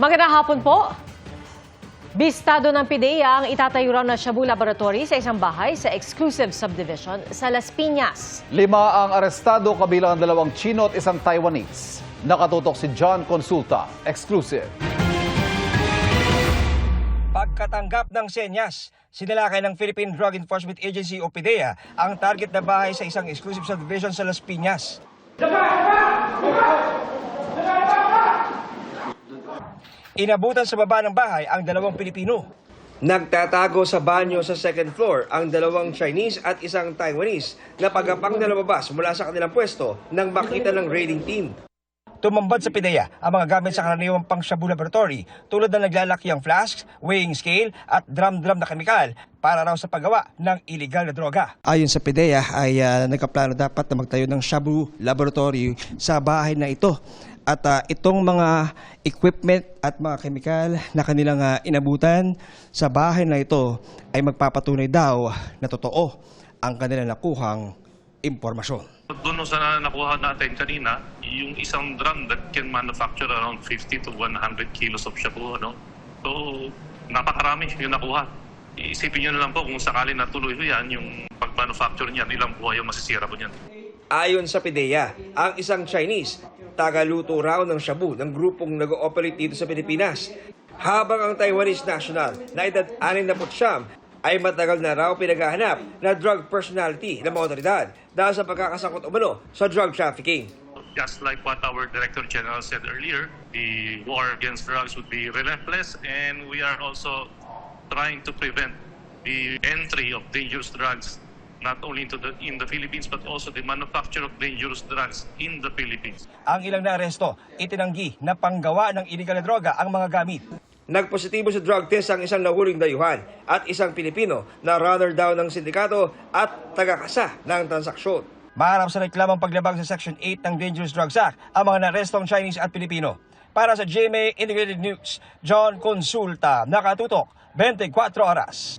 Magandang hapon po. Bistado ng PIDEA ang itatayo raw na Shabu Laboratory sa isang bahay sa exclusive subdivision sa Las Piñas. 5 ang arestado kabilang ang 2 Chino at 1 Taiwanese. Nakatutok si John Consulta, exclusive. Pagkatanggap ng senyas, sinalakay ng Philippine Drug Enforcement Agency o PIDEA ang target na bahay sa isang exclusive subdivision sa Las Piñas. Inabutan sa baba ng bahay ang 2 Pilipino. Nagtatago sa banyo sa second floor ang 2 Chinese at 1 Taiwanese na pagkapang na lumabas mula sa kanilang pwesto nang makita ng raiding team. Tumambad sa PIDEA ang mga gamit sa karaniwang pang Shabu Laboratory tulad ng naglalakiang flasks, weighing scale at drum-drum na kemikal para raw sa paggawa ng illegal na droga. Ayon sa PIDEA ay nagkaplano dapat na magtayo ng Shabu Laboratory sa bahay na ito. At itong mga equipment at mga kemikal na kanilang inabutan sa bahay na ito ay magpapatunay daw na totoo ang kanilang nakuhang impormasyon. Doon sa nakuha natin kanina, yung isang drum that can manufacture around 50 to 100 kilos of shabu. So, napakarami yung nakuha. Isipin nyo na lang po kung sakali natuloy ko yan, yung pag-manufacture niyan, ilang buhay yung masisira po niyan. Ayon sa PIDEA, ang isang Chinese, tagaluto raw ng shabu ng grupong nag-ooperate dito sa Pilipinas. Habang ang Taiwanese national na edad 69 ay matagal na raw pinaghahanap na drug personality ng mga otoridad dahil sa pagkakasangkot umano sa drug trafficking. Just like what our Director General said earlier, the war against drugs would be relentless, and we are also trying to prevent the entry of dangerous drugs not only in the Philippines but also the manufacture of dangerous drugs in the Philippines. Ang ilang naaresto, itinanggi na panggawa ng illegal na droga ang mga gamit. Nagpositibo sa drug test ang isang nahuling dayuhan at isang Pilipino na runner down ng sindikato at tagakasa ng transaksyon. Maharap sa reklamang paglabag sa Section 8 ng Dangerous Drugs Act ang mga narestong Chinese at Pilipino. Para sa GMA Integrated News, John Consulta, nakatutok 24 oras.